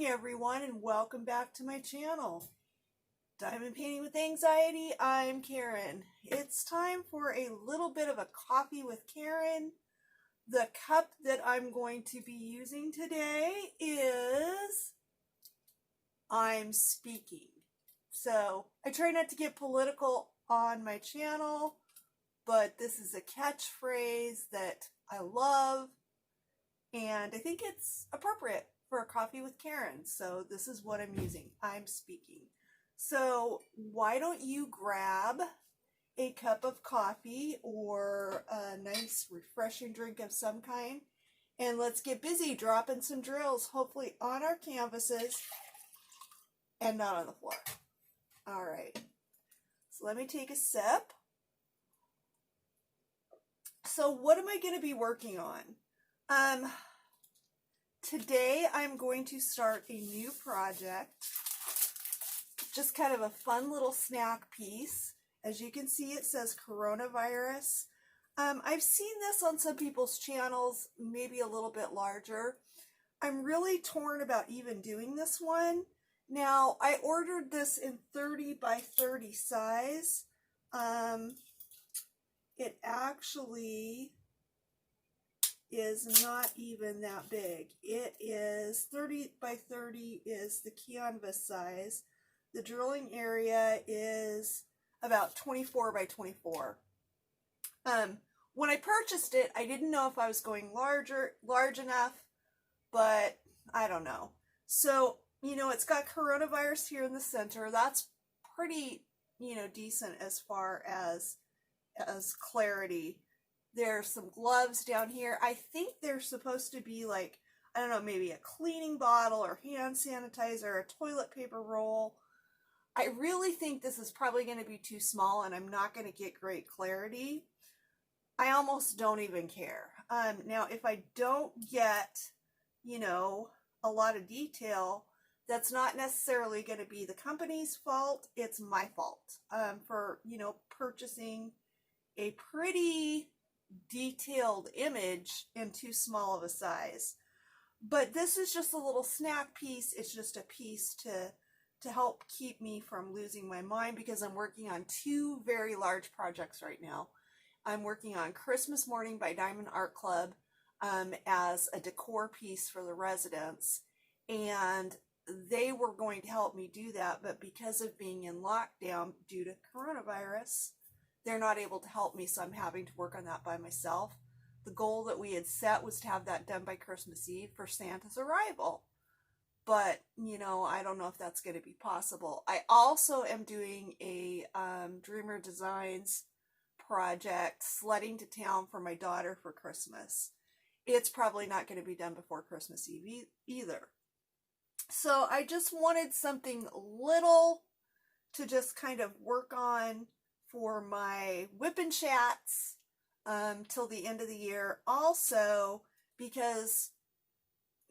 morning, everyone, and welcome back to my channel. Diamond Painting with Anxiety, I'm Karen. It's time for a little bit of a coffee with Karen. The cup that I'm going to be using today is I'm Speaking. So I try not to get political on my channel, but this is a catchphrase that I love, and I think it's appropriate for a coffee with Karen. So this is what I'm using. I'm Speaking. So why don't you grab a cup of coffee or a nice refreshing drink of some kind, and let's get busy dropping some drills, hopefully on our canvases and not on the floor. All right. So let me take a sip. So what am I going to be working on? Today I'm going to start a new project, just kind of a fun little snack piece. As you can see, it says coronavirus. I've seen this on some people's channels, maybe a little bit larger. I'm really torn about even doing this one. Now, I ordered this in 30 by 30 size. It actually is not even that big. It is 30 by 30 is the canvas size. The drilling area is about 24 by 24. When I purchased it, I didn't know if I was going large enough, but I don't know. So, you know, it's got coronavirus here in the center. That's pretty, you know, decent as far as clarity. There's some gloves down here. I think they're supposed to be like, I don't know, maybe a cleaning bottle or hand sanitizer, a toilet paper roll. I really think this is probably going to be too small and I'm not going to get great clarity. I almost don't even care. Now, if I don't get, you know, a lot of detail, that's not necessarily going to be the company's fault. It's my fault for, you know, purchasing a pretty detailed image in too small of a size. But this is just a little snack piece. It's just a piece to help keep me from losing my mind, because I'm working on two very large projects right now. I'm working on Christmas Morning by Diamond Art Club as a decor piece for the residents, and they were going to help me do that, but because of being in lockdown due to coronavirus, they're not able to help me, so I'm having to work on that by myself. The goal that we had set was to have that done by Christmas Eve for Santa's arrival. But, you know, I don't know if that's going to be possible. I also am doing a Dreamer Designs project, sledding to town for my daughter for Christmas. It's probably not going to be done before Christmas Eve either. So I just wanted something little to just kind of work on for my whip and chats till the end of the year. Also, because,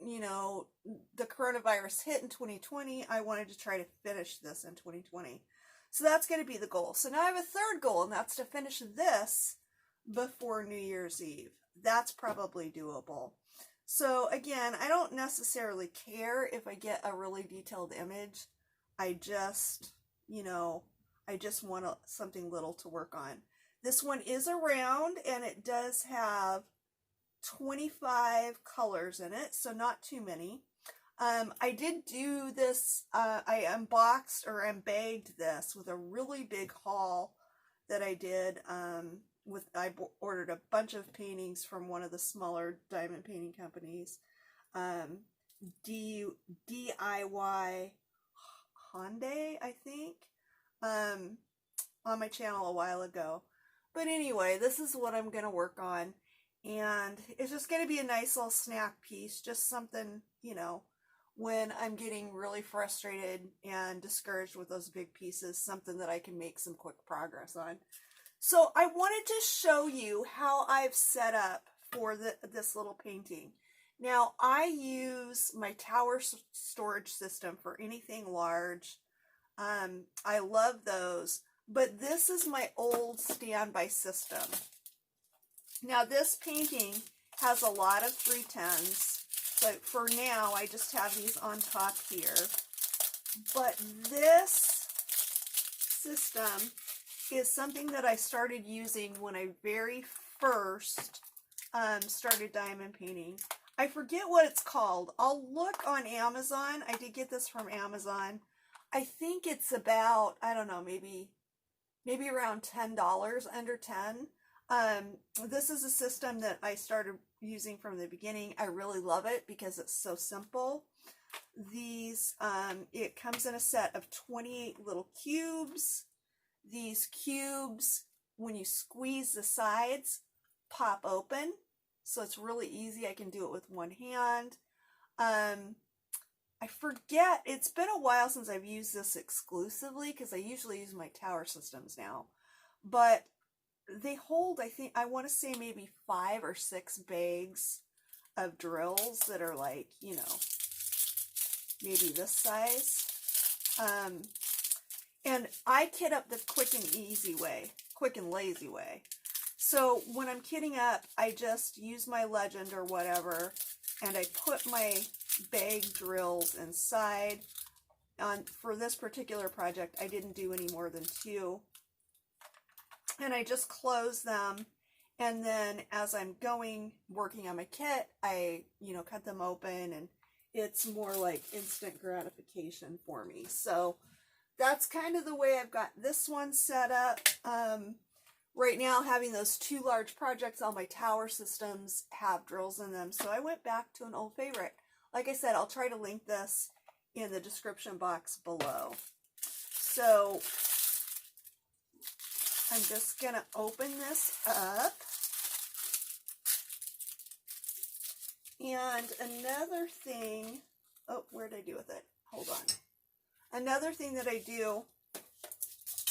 you know, the coronavirus hit in 2020, I wanted to try to finish this in 2020. So that's going to be the goal. So now I have a third goal, and that's to finish this before New Year's Eve. That's probably doable. So again, I don't necessarily care if I get a really detailed image. I just, you know, I just want something little to work on. This one is a round, and it does have 25 colors in it, so not too many. I did do this, I unboxed or unbagged this with a really big haul that I did. I ordered a bunch of paintings from one of the smaller diamond painting companies, DIY Hyundai, I think, on my channel a while ago. But anyway, this is what I'm going to work on, and it's just going to be a nice little snack piece, just something, you know, when I'm getting really frustrated and discouraged with those big pieces, something that I can make some quick progress on. So I wanted to show you how I've set up for this little painting. Now, I use my tower storage system for anything large. I love those, but this is my old standby system. Now, this painting has a lot of 310s, So for now, I just have these on top here. But this system is something that I started using when I very first started diamond painting. I forget what it's called. I'll look on Amazon. I did get this from Amazon. I think it's about, I don't know, maybe around $10, under 10. This is a system that I started using from the beginning. I really love it because it's so simple. These, it comes in a set of 28 little cubes. These cubes, when you squeeze the sides, pop open. So it's really easy. I can do it with one hand. I forget, it's been a while since I've used this exclusively because I usually use my tower systems now. But they hold, I want to say maybe 5 or 6 bags of drills that are like, you know, maybe this size. And I kit up the quick and easy way, quick and lazy way. So when I'm kitting up, I just use my Legend or whatever, and I put my bag drills inside. For this particular project, I didn't do any more than 2. And I just close them, and then as I'm working on my kit, I, you know, cut them open, and it's more like instant gratification for me. So that's kind of the way I've got this one set up. Right now, having those 2 large projects, all my tower systems have drills in them. So I went back to an old favorite. Like I said, I'll try to link this in the description box below. So I'm just going to open this up. And another thing, oh, where did I do with it? Hold on. Another thing that I do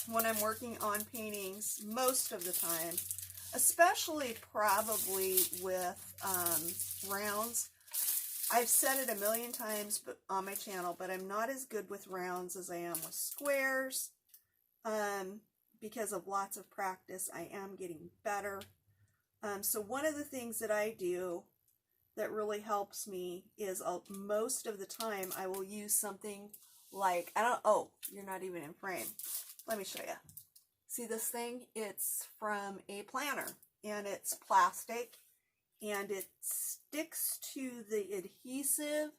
when I'm working on paintings most of the time, especially probably with rounds. I've said it a million times on my channel, but I'm not as good with rounds as I am with squares. Because of lots of practice, I am getting better. So one of the things that I do that really helps me is most of the time I will use something like, oh, you're not even in frame. Let me show you. See this thing? It's from a planner, and it's plastic, and it sticks to the adhesive,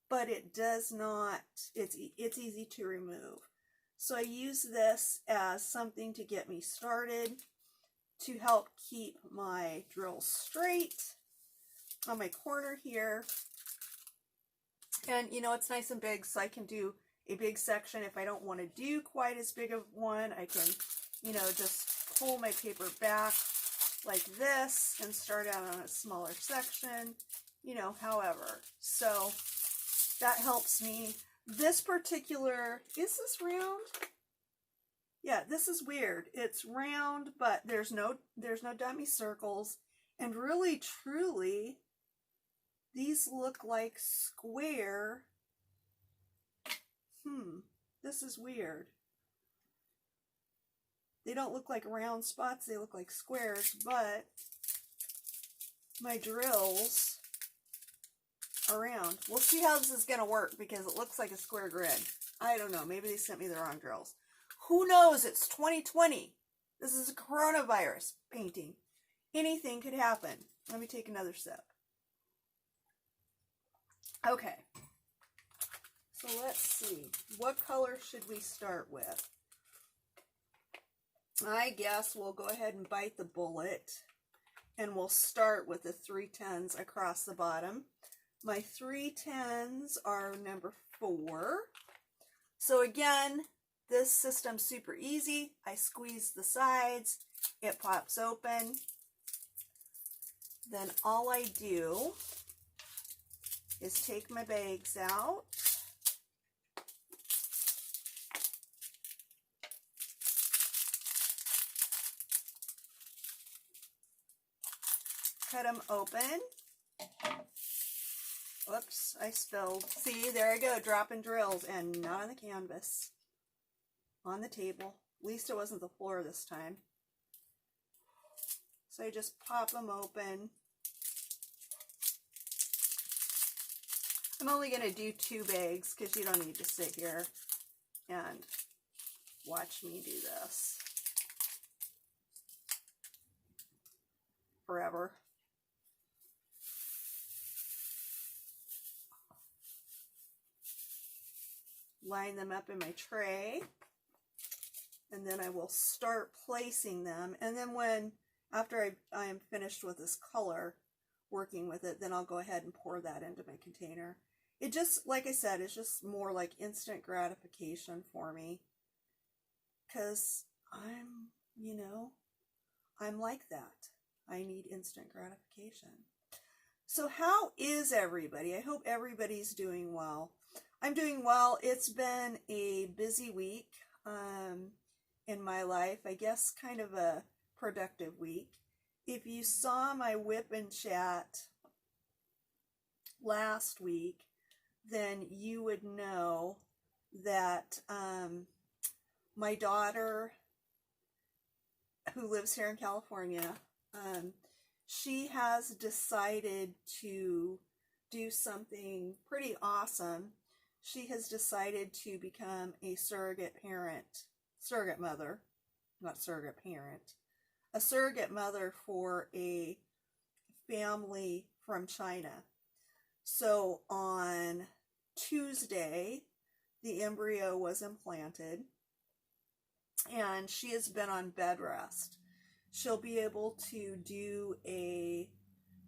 but it does not, it's easy to remove. So I use this as something to get me started, to help keep my drills straight on my corner here. And you know, it's nice and big, so I can do a big section. If I don't want to do quite as big of one, I can, you know, just pull my paper back like this and start out on a smaller section, you know, however. So that helps me. This particular, is this round? Yeah, this is weird. It's round, but there's no dummy circles. And really, truly, these look like square. This is weird. They don't look like round spots, they look like squares, but my drills are round. We'll see how this is going to work because it looks like a square grid. I don't know, maybe they sent me the wrong drills. Who knows? It's 2020. This is a coronavirus painting. Anything could happen. Let me take another sip. Okay. So let's see, what color should we start with? I guess we'll go ahead and bite the bullet, and we'll start with the 310s across the bottom. My 310s are number 4. So again, this system's super easy. I squeeze the sides, it pops open. Then all I do is take my bags out. Cut them open. Whoops, I spilled. See, there I go, dropping drills, and not on the canvas. On the table. At least it wasn't the floor this time. So I just pop them open. I'm only going to do 2 bags because you don't need to sit here and watch me do this forever. Line them up in my tray, and then I will start placing them. And then after I am finished with this color, working with it, then I'll go ahead and pour that into my container. It just, like I said, it's just more like instant gratification for me, because I'm like that. I need instant gratification. So how is everybody? I hope everybody's doing well. I'm doing well. It's been a busy week in my life. I guess kind of a productive week. If you saw my whip and chat last week, then you would know that my daughter, who lives here in California, she has decided to do something pretty awesome. She has decided to become a surrogate mother, not surrogate parent, a surrogate mother for a family from China. So on Tuesday, the embryo was implanted, and she has been on bed rest. She'll be able to do a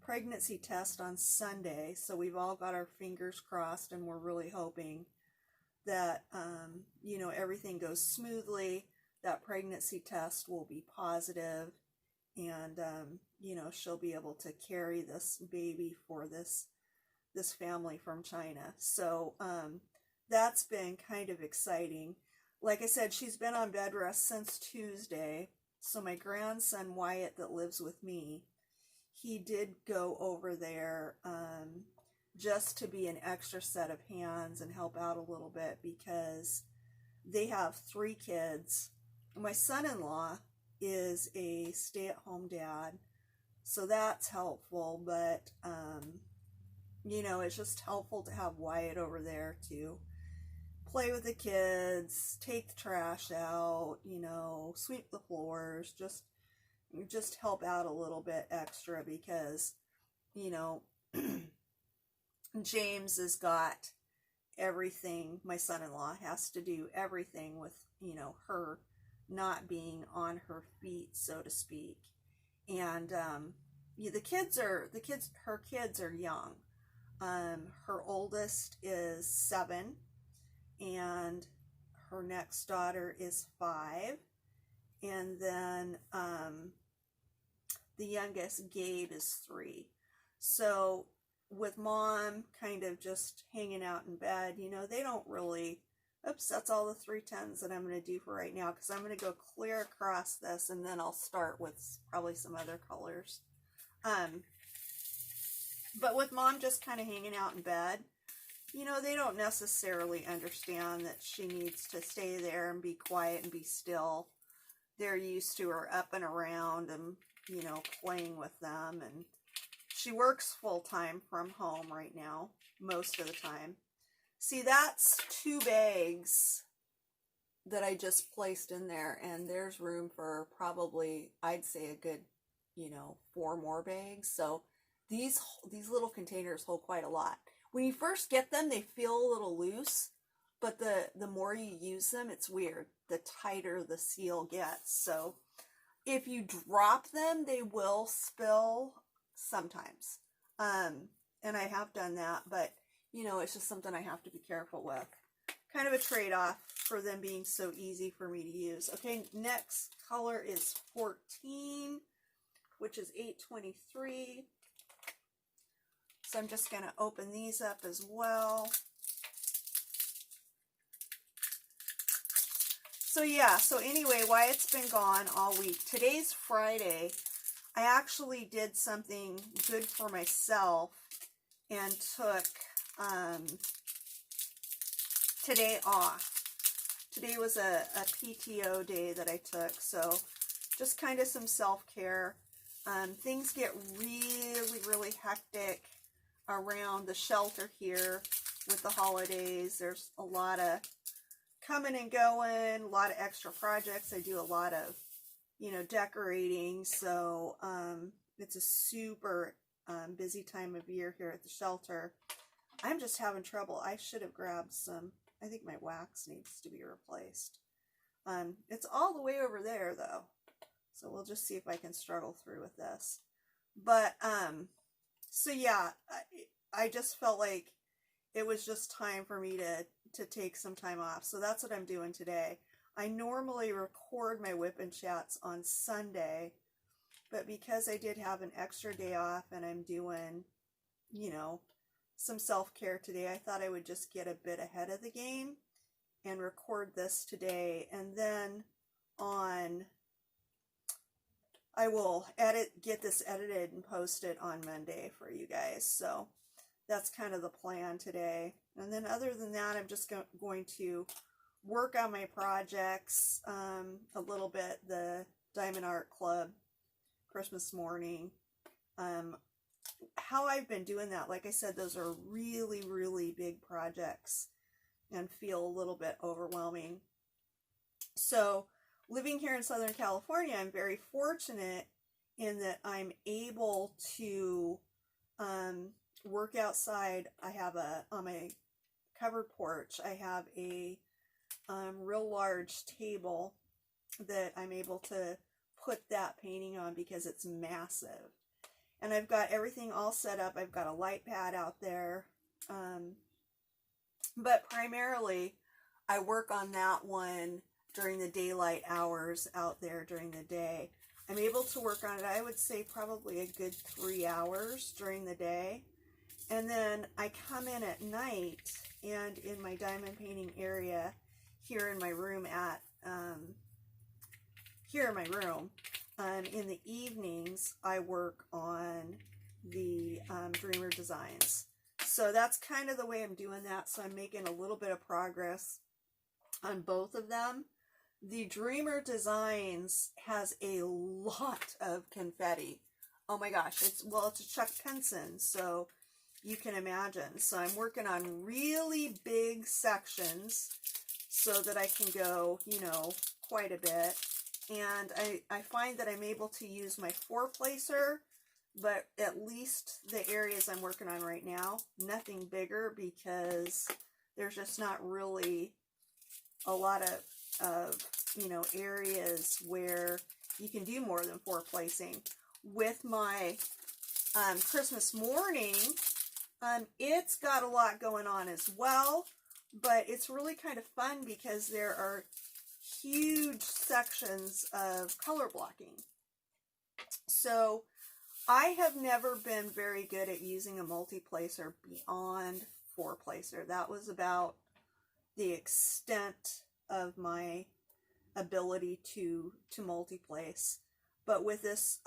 pregnancy test on Sunday, so we've all got our fingers crossed, and we're really hoping that everything goes smoothly. That pregnancy test will be positive, and she'll be able to carry this baby for this family from China. So that's been kind of exciting. Like I said, she's been on bed rest since Tuesday. So my grandson Wyatt, that lives with me, he did go over there just to be an extra set of hands and help out a little bit, because they have 3 kids. My son-in-law is a stay-at-home dad, so that's helpful, but it's just helpful to have Wyatt over there to play with the kids, take the trash out, sweep the floors, just help out a little bit extra, because James has got everything. My son-in-law has to do everything with her not being on her feet, so to speak. And her kids are young. Her oldest is 7, and her next daughter is 5, and then the youngest, Gabe, is 3. So with Mom kind of just hanging out in bed, they don't really, that's all the 310s that I'm going to do for right now, because I'm going to go clear across this, and then I'll start with probably some other colors. But with Mom just kind of hanging out in bed, they don't necessarily understand that she needs to stay there and be quiet and be still. They're used to her up and around and, playing with them. And she works full-time from home right now, most of the time. See, that's 2 bags that I just placed in there, and there's room for probably, I'd say, a good, 4 more bags. So these little containers hold quite a lot. When you first get them, they feel a little loose, but the more you use them, it's weird. The tighter the seal gets. So if you drop them, they will spill sometimes. And I have done that, but it's just something I have to be careful with. Kind of a trade-off for them being so easy for me to use. Okay, next color is 14, which is 823. So I'm just going to open these up as well. So yeah, so anyway, Wyatt's been gone all week. Today's Friday. I actually did something good for myself and took today off. Today was a PTO day that I took, so just kind of some self-care. Things get really, really hectic around the shelter here with the holidays. There's a lot of coming and going, a lot of extra projects. I do a lot of, you know, decorating. So it's a super busy time of year here at the shelter. I'm just having trouble. I should have grabbed some. I think my wax needs to be replaced. It's all the way over there though. So we'll just see if I can struggle through with this. But, so yeah, I just felt like it was just time for me to take some time off. So that's what I'm doing today. I normally record my Whip and Chats on Sunday, but because I did have an extra day off and I'm doing, you know, some self-care today, I thought I would just get a bit ahead of the game and record this today. And then I will get this edited and posted on Monday for you guys. So that's kind of the plan today. And then other than that, I'm just going to work on my projects a little bit. The Diamond Art Club Christmas morning. How I've been doing that, like I said, those are really, really big projects and feel a little bit overwhelming. So living here in Southern California, I'm very fortunate in that I'm able to work outside. I have on my covered porch, I have a real large table that I'm able to put that painting on because it's massive. And I've got everything all set up. I've got a light pad out there. But primarily, I work on that one during the daylight hours out there during the day. I'm able to work on it, I would say, probably a good 3 hours during the day. And then I come in at night and in my diamond painting area here in my room in the evenings, I work on the Dreamer designs. So that's kind of the way I'm doing that. So I'm making a little bit of progress on both of them. The Dreamer designs has a lot of confetti. Oh my gosh, it's a Chuck Penson, so you can imagine. So I'm working on really big sections so that I can go, you know, quite a bit. And I find that I'm able to use my 4-placer, but at least the areas I'm working on right now, nothing bigger, because there's just not really a lot of you know, areas where you can do more than 4 placing. With my Christmas morning, it's got a lot going on as well, but it's really kind of fun because there are huge sections of color blocking. So I have never been very good at using a multi-placer beyond 4-placer. That was about the extent of my ability to multi-place. But with this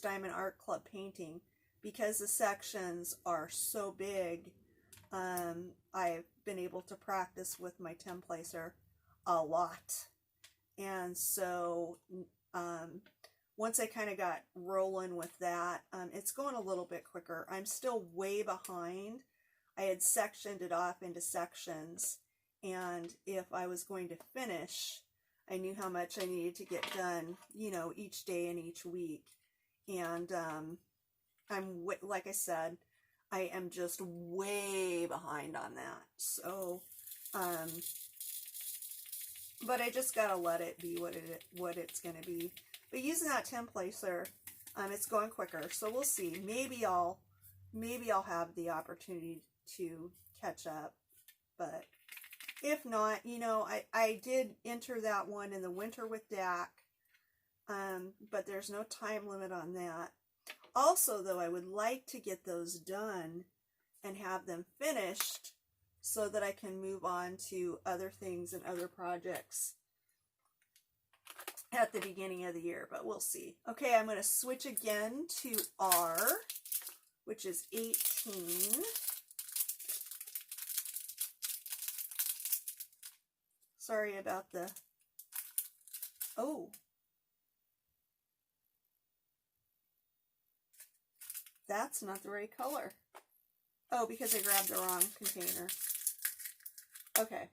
Diamond Art Club painting, because the sections are so big, I've been able to practice with my 10-placer a lot. And so once I kind of got rolling with that, it's going a little bit quicker. I'm still way behind. I had sectioned it off into sections, and if I was going to finish, I knew how much I needed to get done, you know, each day and each week. And like I said, I am just way behind on that. So, but I just gotta let it be what it's gonna be. But using that 10-placer, it's going quicker. So we'll see. Maybe I'll have the opportunity to catch up. But if not, you know, I did enter that one in the winter with DAC, but there's no time limit on that. Also, though, I would like to get those done and have them finished so that I can move on to other things and other projects at the beginning of the year, but we'll see. Okay, I'm going to switch again to R, which is 18. Sorry about the... Oh. That's not the right color. Oh, because I grabbed the wrong container. Okay.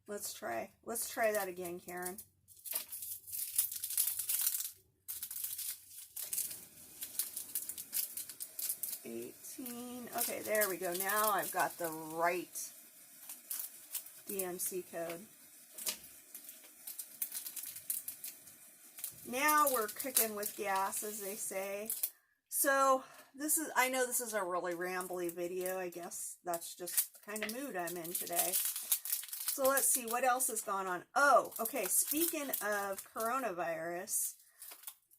Let's try that again, Karen. Okay, there we go. Now I've got the right DMC code. Now we're cooking with gas, as they say. So I know this is a really rambly video. I guess that's just the kind of mood I'm in today. So let's see what else has gone on. Oh, okay. Speaking of coronavirus,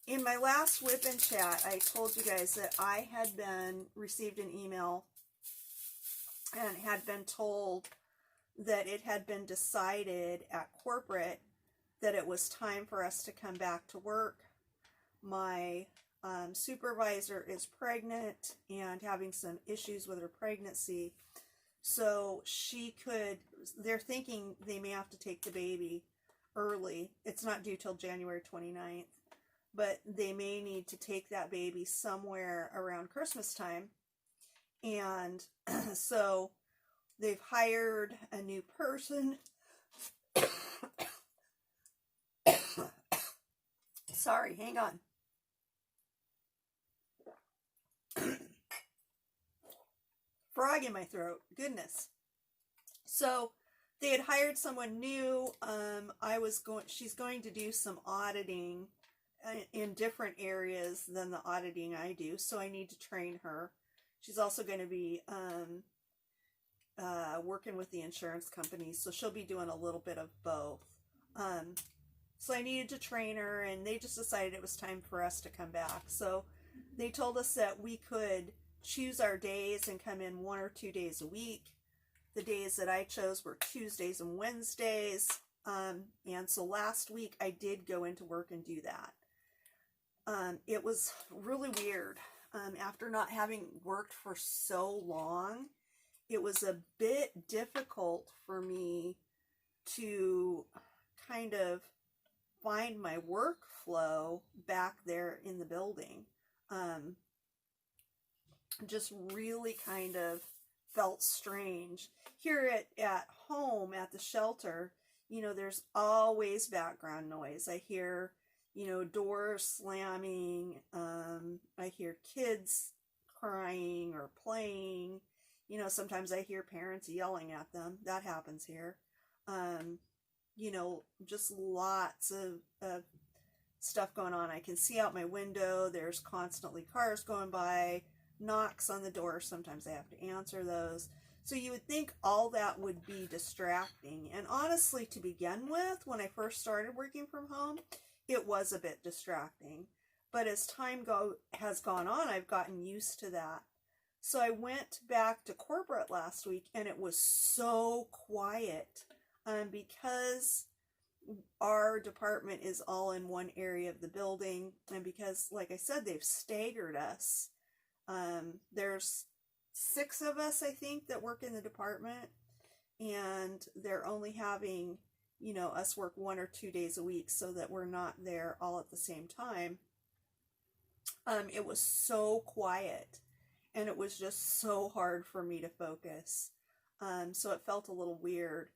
in my last Whip and Chat, I told you guys that I had received an email and had been told that it had been decided at corporate that it was time for us to come back to work. My supervisor is pregnant and having some issues with her pregnancy. So they're thinking they may have to take the baby early. It's not due till January 29th, but they may need to take that baby somewhere around Christmas time. And so they've hired a new person. Sorry, hang on. Frog in my throat. Goodness. So they had hired someone new. She's going to do some auditing in different areas than the auditing I do. So I need to train her. She's also going to be working with the insurance companies. So she'll be doing a little bit of both. So I needed to train her, and they just decided it was time for us to come back. So they told us that we could choose our days and come in 1 or 2 days a week. The days that I chose were Tuesdays and Wednesdays. And so last week I did go into work and do that. It was really weird. After not having worked for so long, it was a bit difficult for me to kind of find my workflow back there in the building. Just really kind of felt strange. Here at home, at the shelter, there's always background noise. I hear, doors slamming. I hear kids crying or playing. Sometimes I hear parents yelling at them. That happens here. Just lots of stuff going on. I can see out my window. There's constantly cars going by, knocks on the door. Sometimes I have to answer those. So you would think all that would be distracting. And honestly, to begin with, when I first started working from home, it was a bit distracting. But as time has gone on, I've gotten used to that. So I went back to corporate last week, and it was so quiet. Because our department is all in one area of the building, and because, like I said, they've staggered us. There's 6 of us, I think, that work in the department, and they're only having, us work 1 or 2 days a week so that we're not there all at the same time. It was so quiet, and it was just so hard for me to focus. So it felt a little weird.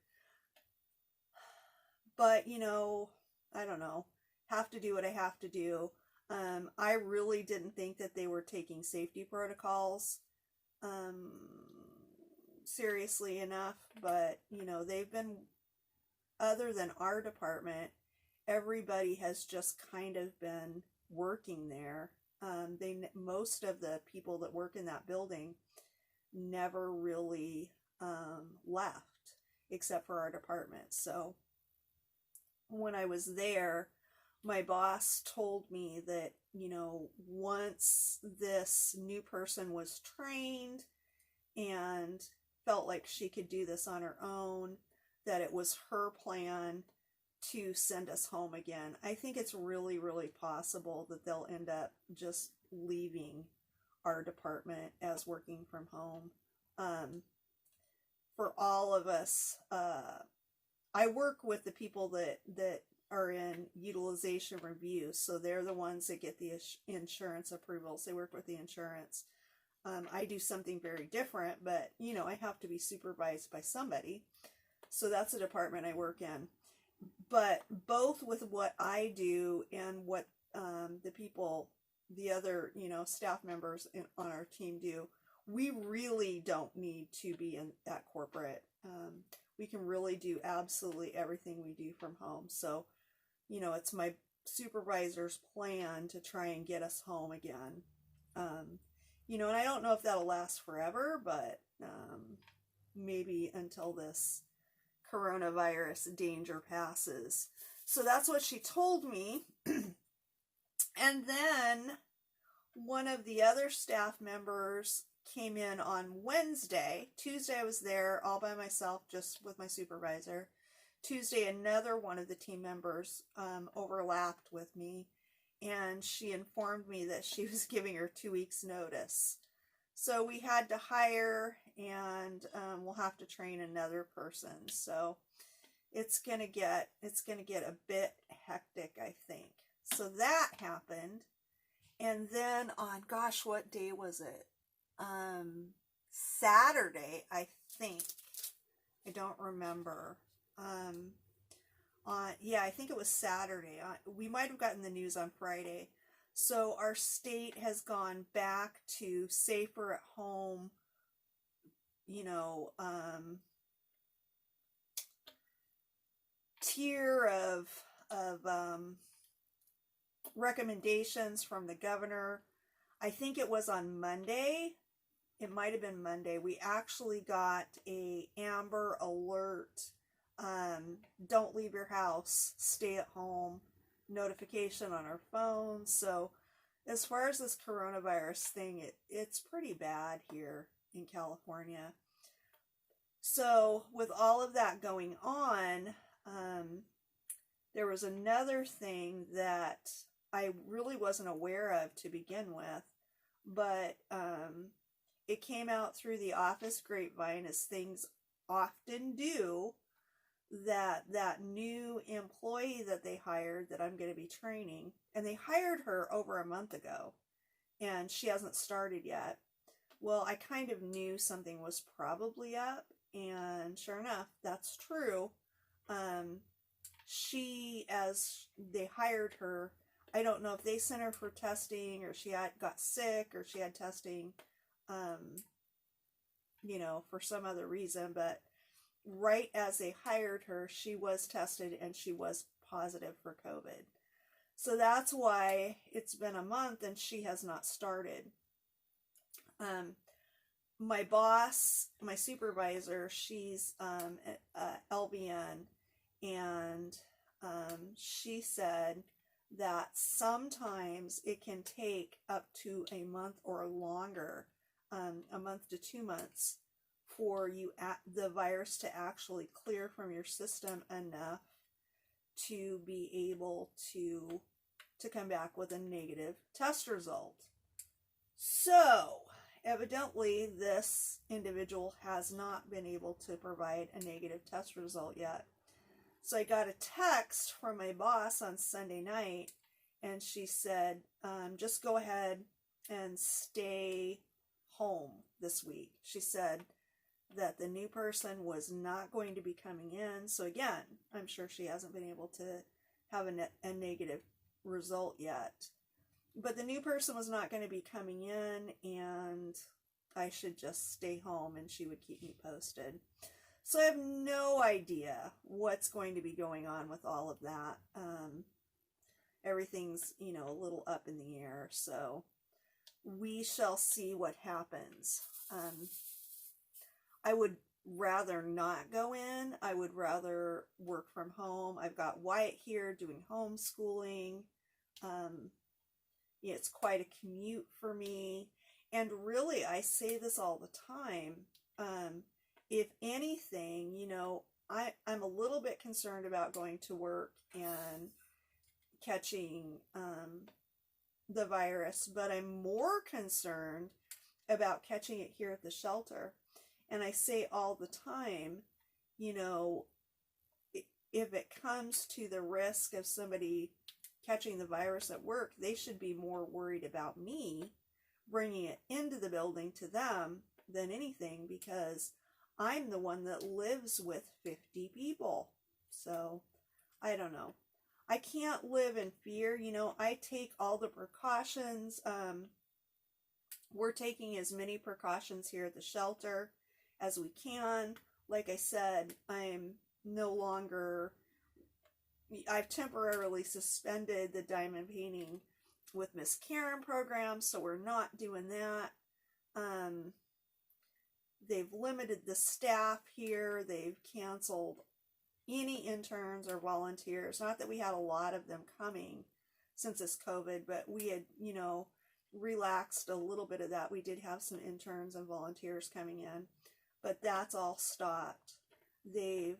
But, I don't know, have to do what I have to do. I really didn't think that they were taking safety protocols seriously enough, but, they've been, other than our department, everybody has just kind of been working there. Most of the people that work in that building never really left, except for our department. So when I was there, my boss told me that, once this new person was trained and felt like she could do this on her own, that it was her plan to send us home again. I think it's really, really possible that they'll end up just leaving our department as working from home. For all of us, I work with the people that are in utilization review, so they're the ones that get the insurance approvals. They work with the insurance. I do something very different, but, you know, I have to be supervised by somebody. So that's the department I work in. But both with what I do and what the people, the other, you know, staff members on our team do, we really don't need to be in that corporate. We can really do absolutely everything we do from home. So, you know, it's my supervisor's plan to try and get us home again. You know, and I don't know if that'll last forever, but maybe until this coronavirus danger passes. So that's what she told me. And then one of the other staff members came in on Wednesday. Tuesday I was there all by myself, just with my supervisor. Tuesday another one of the team members overlapped with me, and she informed me that she was giving her 2 weeks notice. So we had to hire, and we'll have to train another person. So it's gonna get a bit hectic, I think. So that happened, and then on, gosh, what day was it? Saturday, I think. I don't remember. Yeah, I think it was Saturday. We might have gotten the news on Friday. So our state has gone back to safer at home, you know, tier of recommendations from the governor. I think it was on Monday. It might have been Monday. We actually got a Amber Alert, don't leave your house, stay at home notification on our phones. So as far as this coronavirus thing, it's pretty bad here in California. So with all of that going on, there was another thing that I really wasn't aware of to begin with, but it came out through the office grapevine, as things often do, that new employee that they hired, that I'm going to be training, and they hired her over a month ago, and she hasn't started yet. Well, I kind of knew something was probably up, and sure enough, that's true. As they hired her, I don't know if they sent her for testing, or she got sick, or she had testing, you know, for some other reason, but right as they hired her, she was tested and she was positive for COVID. So that's why it's been a month and she has not started. My boss, my supervisor, she's LVN, and she said that sometimes it can take up to a month or longer, a month to 2 months, for the virus to actually clear from your system enough to be able to come back with a negative test result. So evidently this individual has not been able to provide a negative test result yet. So I got a text from my boss on Sunday night, and she said, just go ahead and stay home this week. She said that the new person was not going to be coming in. So again, I'm sure she hasn't been able to have a negative result yet. But the new person was not going to be coming in, and I should just stay home and she would keep me posted. So I have no idea what's going to be going on with all of that. Everything's, you know, a little up in the air. So we shall see what happens. I would rather not go in. I would rather work from home. I've got Wyatt here doing homeschooling. Yeah, it's quite a commute for me. And really, I say this all the time. If anything, you know, I'm a little bit concerned about going to work and catching the virus, but I'm more concerned about catching it here at the shelter. And I say all the time, you know, if it comes to the risk of somebody catching the virus at work, they should be more worried about me bringing it into the building to them than anything, because I'm the one that lives with 50 people. So I don't know. I can't live in fear. You know, I take all the precautions. We're taking as many precautions here at the shelter as we can. Like I said, I've temporarily suspended the diamond painting with Miss Karen program, so we're not doing that. They've limited the staff here. They've canceled any interns or volunteers. Not that we had a lot of them coming since this COVID, but we had, you know, relaxed a little bit of that. We did have some interns and volunteers coming in, but that's all stopped. They've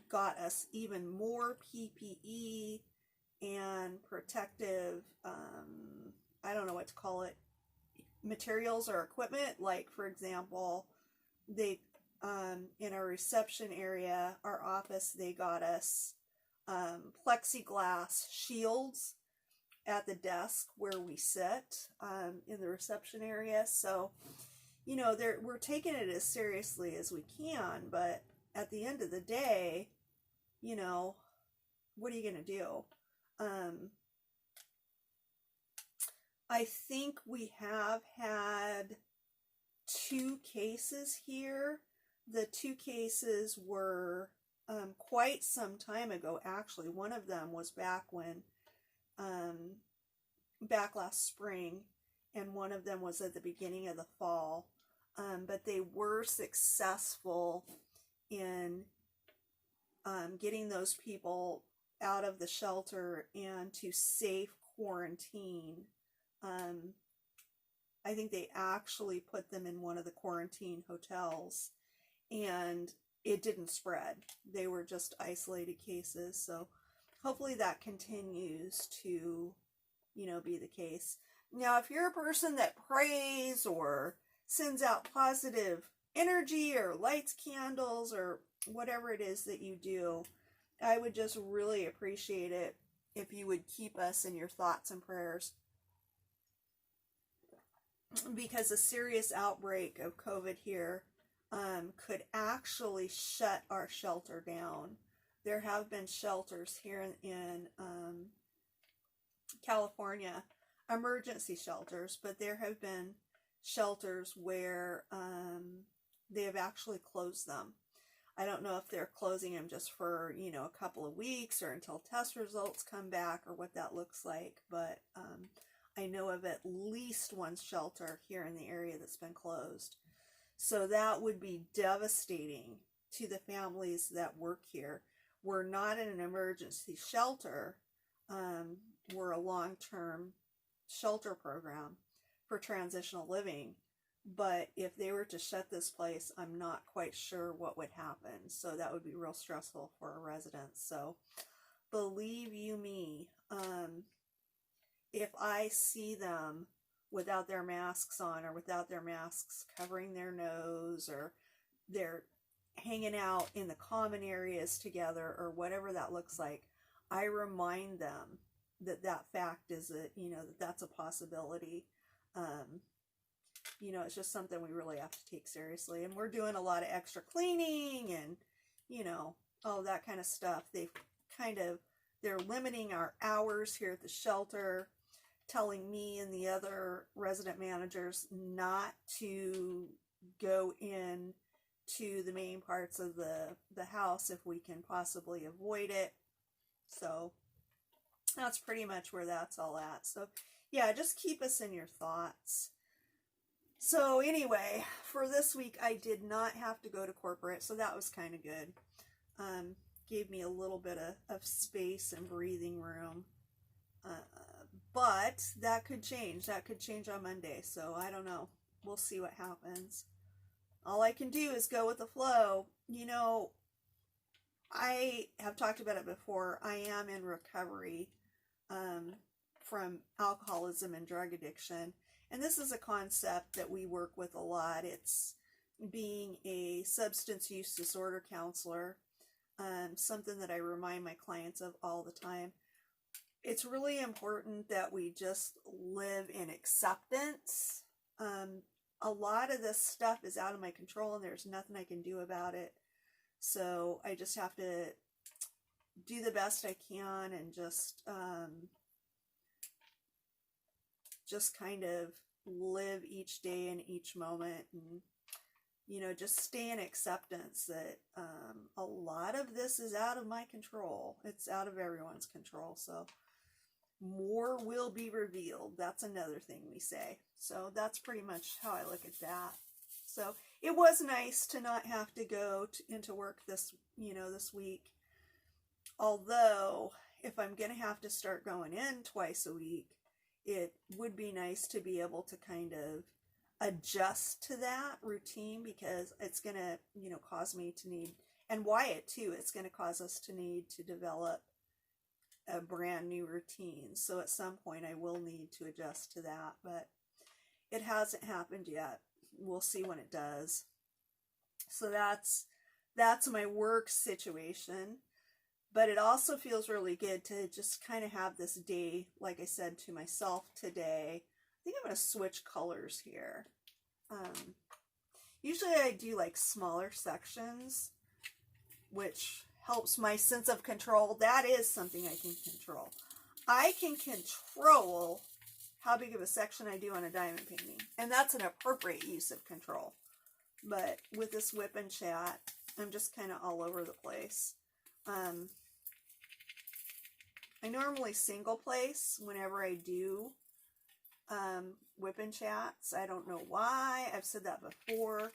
got us even more PPE and protective, I don't know what to call it, materials or equipment. Like, for example, they in our reception area, our office, they got us plexiglass shields at the desk where we sit in the reception area. So, you know, we're taking it as seriously as we can, but at the end of the day, you know, what are you going to do? I think we have had 2 cases here. The 2 cases were quite some time ago, actually. One of them was back last spring, and one of them was at the beginning of the fall. But they were successful in getting those people out of the shelter and to safe quarantine. I think they actually put them in one of the quarantine hotels, and it didn't spread. They were just isolated cases. So hopefully that continues to, you know, be the case. Now, if you're a person that prays or sends out positive energy or lights candles or whatever it is that you do, I would just really appreciate it if you would keep us in your thoughts and prayers, because a serious outbreak of COVID here could actually shut our shelter down. There have been shelters here in California, emergency shelters, but there have been shelters where they have actually closed them. I don't know if they're closing them just for, you know, a couple of weeks or until test results come back or what that looks like, but I know of at least one shelter here in the area that's been closed. So that would be devastating to the families that work here. We're not in an emergency shelter. We're a long-term shelter program for transitional living. But if they were to shut this place, I'm not quite sure what would happen. So that would be real stressful for our residents. So believe you me, if I see them without their masks on or without their masks covering their nose, or they're hanging out in the common areas together or whatever that looks like, I remind them that fact is that's a possibility. You know, it's just something we really have to take seriously. And we're doing a lot of extra cleaning and, you know, all that kind of stuff. They're limiting our hours here at the shelter, telling me and the other resident managers not to go in to the main parts of the house if we can possibly avoid it. So that's pretty much where that's all at. So yeah, just keep us in your thoughts. So anyway, for this week, I did not have to go to corporate, so that was kind of good. Gave me a little bit of space and breathing room. But that could change. That could change on Monday, so I don't know. We'll see what happens. All I can do is go with the flow. You know, I have talked about it before. I am in recovery from alcoholism and drug addiction. And this is a concept that we work with a lot. It's being a substance use disorder counselor, something that I remind my clients of all the time. It's really important that we just live in acceptance A lot of this stuff is out of my control and there's nothing I can do about it. So I just have to do the best I can and just kind of live each day and each moment, and you know, just stay in acceptance that a lot of this is out of my control. It's out of everyone's control. So more will be revealed. That's another thing we say. So that's pretty much how I look at that. So it was nice to not have to go into work this week. Although if I'm going to have to start going in twice a week, it would be nice to be able to kind of adjust to that routine, because it's going to, you know, cause me to need, and Wyatt too, it's going to cause us to need to develop a brand new routine. So at some point I will need to adjust to that, but it hasn't happened yet. We'll see when it does. So that's my work situation. But it also feels really good to just kind of have this day, like I said to myself today. I think I'm going to switch colors here. Usually I do like smaller sections, which helps my sense of control. That is something I can control. I can control how big of a section I do on a diamond painting, and that's an appropriate use of control. But with this whip and chat, I'm just kind of all over the place. I normally single place whenever I do whip and chats. I don't know why. I've said that before.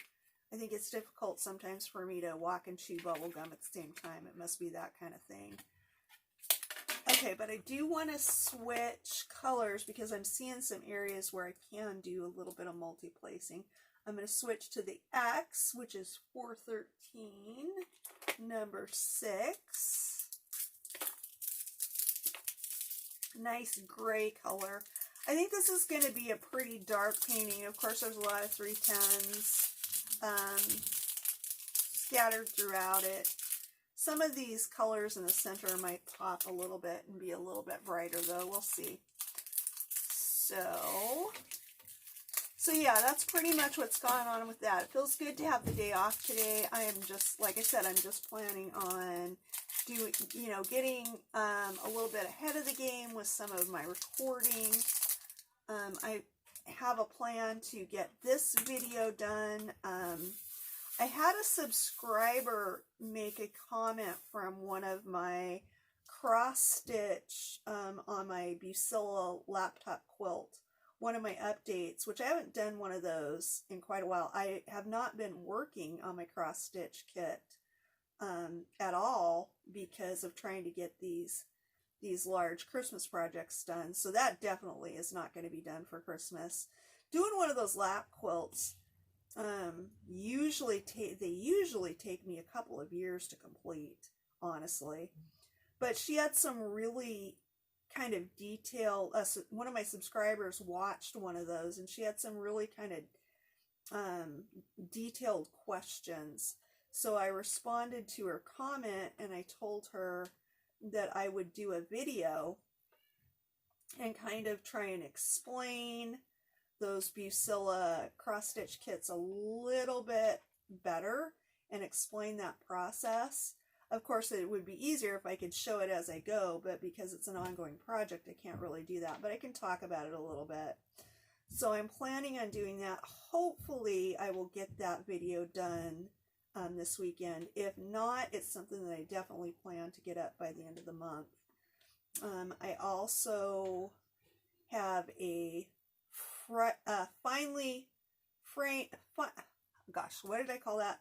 I think it's difficult sometimes for me to walk and chew bubble gum at the same time. It must be that kind of thing. Okay, but I do want to switch colors because I'm seeing some areas where I can do a little bit of multi-placing. I'm going to switch to the X, which is 413, number 6. Nice gray color. I think this is going to be a pretty dark painting. Of course, there's a lot of 310s scattered throughout it. Some of these colors in the center might pop a little bit and be a little bit brighter, though. We'll see. So yeah, that's pretty much what's going on with that. It feels good to have the day off today. I am just, like I said, I'm just planning on doing, you know, getting a little bit ahead of the game with some of my recording. I have a plan to get this video done. I had a subscriber make a comment from one of my cross stitch on my Bucilla laptop quilt, one of my updates, which I haven't done one of those in quite a while. I have not been working on my cross stitch kit at all because of trying to get these large Christmas projects done. So that definitely is not going to be done for Christmas. Doing one of those lap quilts usually take me a couple of years to complete, honestly. But she had some really kind of detailed, one of my subscribers watched one of those, and she had some really kind of detailed questions. So I responded to her comment and I told her that I would do a video and kind of try and explain those Bucilla cross-stitch kits a little bit better and explain that process. Of course, it would be easier if I could show it as I go, but because it's an ongoing project, I can't really do that. But I can talk about it a little bit. So I'm planning on doing that. Hopefully, I will get that video done this weekend. If not, it's something that I definitely plan to get up by the end of the month. I also have a finely framed, gosh, what did I call that?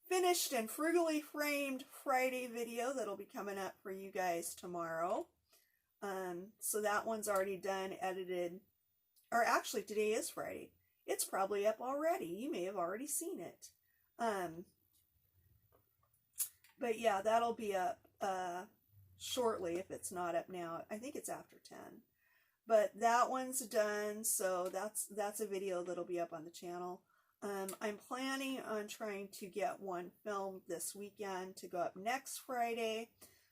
Finished and frugally framed Friday video that'll be coming up for you guys tomorrow. So that one's already done, edited, or actually today is Friday. It's probably up already. You may have already seen it. But yeah, that'll be up shortly if it's not up now. I think it's after 10. But that one's done, so that's a video that'll be up on the channel. I'm planning on trying to get one filmed this weekend to go up next Friday.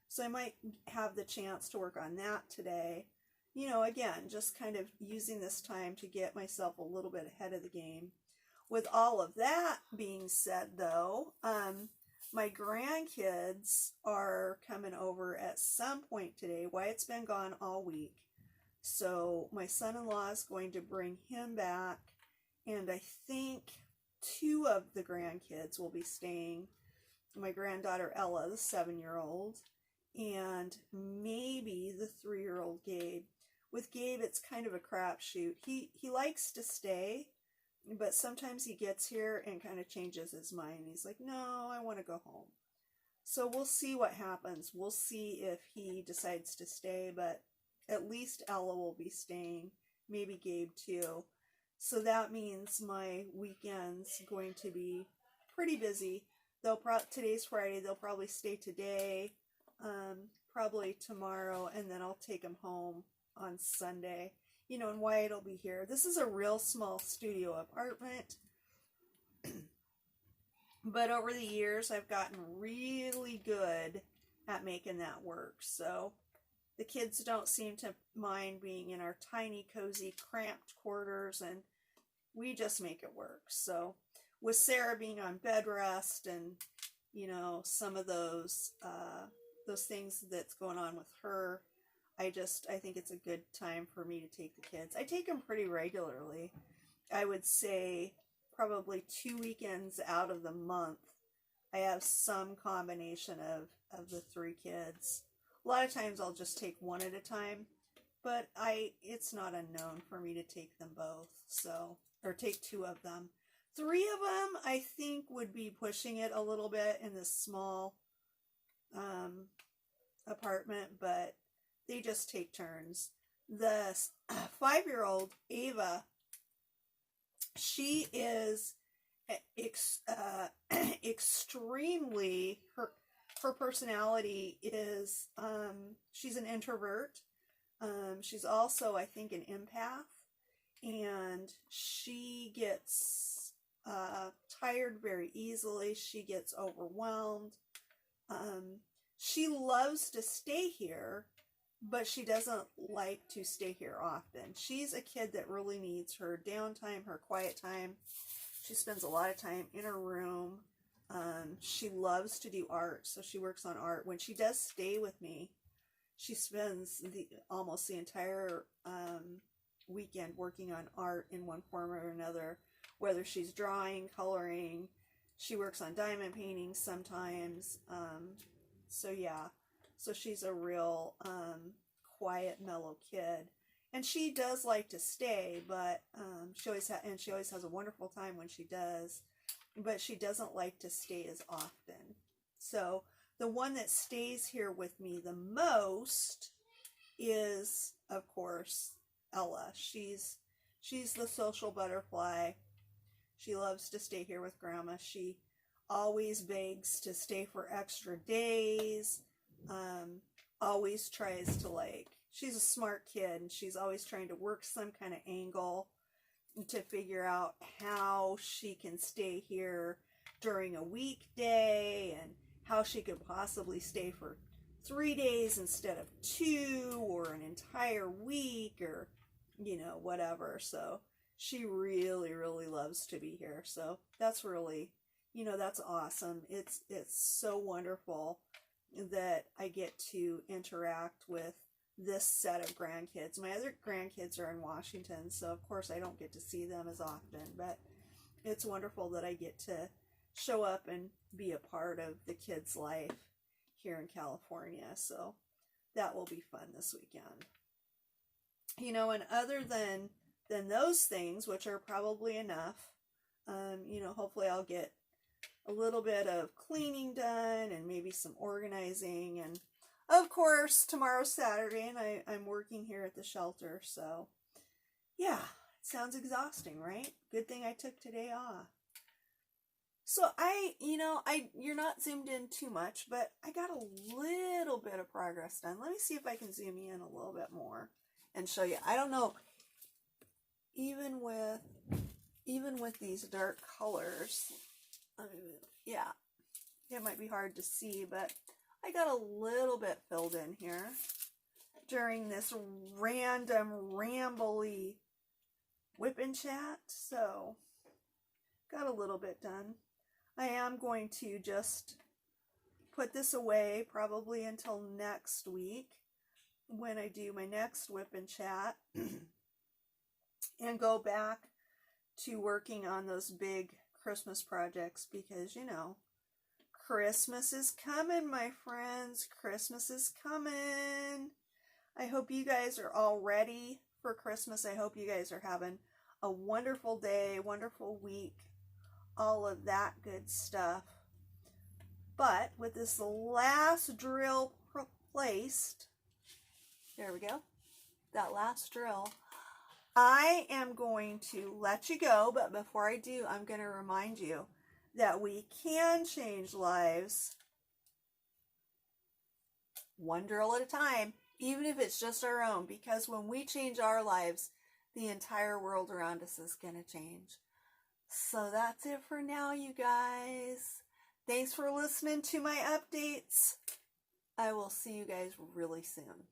So I might have the chance to work on that today. you know, again, just kind of using this time to get myself a little bit ahead of the game. With all of that being said, though, my grandkids are coming over at some point today. Wyatt's been gone all week. So my son-in-law is going to bring him back, and I think 2 of the grandkids will be staying. My granddaughter Ella, the 7-year-old, and maybe the 3-year-old Gabe. With Gabe, it's kind of a crapshoot. He likes to stay, but sometimes he gets here and kind of changes his mind. He's like, no, I want to go home. So we'll see what happens. We'll see if he decides to stay, but at least Ella will be staying, maybe Gabe too. So that means my weekend's going to be pretty busy. Today's Friday, they'll probably stay today, probably tomorrow, and then I'll take them home on Sunday. You know, and Wyatt will be here. This is a real small studio apartment. But over the years, I've gotten really good at making that work. So the kids don't seem to mind being in our tiny, cozy, cramped quarters, and we just make it work. So with Sarah being on bed rest and, you know, some of those things that's going on with her, I think it's a good time for me to take the kids. I take them pretty regularly. I would say probably 2 weekends out of the month, I have some combination of the 3 kids. A lot of times I'll just take one at a time, but it's not unknown for me to take them both, or take 2 of them. 3 of them, I think, would be pushing it a little bit in this small apartment, but they just take turns. The 5-year-old, Ava, she is extremely, her personality is, she's an introvert. She's also, I think, an empath, and she gets tired very easily. She gets overwhelmed. She loves to stay here, but she doesn't like to stay here often. She's a kid that really needs her downtime, her quiet time. She spends a lot of time in her room. She loves to do art, so she works on art. When she does stay with me, she spends almost the entire weekend working on art in one form or another, whether she's drawing, coloring. She works on diamond paintings sometimes. So yeah. So she's a real quiet, mellow kid, and she does like to stay. But she always has a wonderful time when she does. But she doesn't like to stay as often. So the one that stays here with me the most is, of course, Ella. She's the social butterfly. She loves to stay here with Grandma. She always begs to stay for extra days. Always tries to, she's a smart kid, and she's always trying to work some kind of angle to figure out how she can stay here during a weekday, and how she could possibly stay for 3 days instead of 2, or an entire week, or, you know, whatever. So she really, really loves to be here. So that's really, you know, that's awesome. It's so wonderful that I get to interact with this set of grandkids. My other grandkids are in Washington, so of course I don't get to see them as often, but it's wonderful that I get to show up and be a part of the kids' life here in California. So that will be fun this weekend. You know, and other than those things, which are probably enough, you know, hopefully I'll get a little bit of cleaning done and maybe some organizing. And of course, tomorrow's Saturday, and I'm working here at the shelter. So yeah, it sounds exhausting, right? Good thing I took today off. So you're not zoomed in too much, but I got a little bit of progress done. Let me see if I can zoom in a little bit more and show you. I don't know, even with these dark colors, yeah, it might be hard to see, but I got a little bit filled in here. during this random, rambly whip and chat. So, got a little bit done. I am going to just put this away probably until next week when I do my next whip and chat and go back to working on those big Christmas projects because, you know, Christmas is coming, my friends. Christmas is coming. I hope you guys are all ready for Christmas. I hope you guys are having a wonderful day, wonderful week, all of that good stuff. But with this last drill placed, there we go, that last drill, I am going to let you go. But before I do, I'm going to remind you that we can change lives one drill at a time, even if it's just our own, because when we change our lives, the entire world around us is going to change. So that's it for now, you guys. Thanks for listening to my updates. I will see you guys really soon.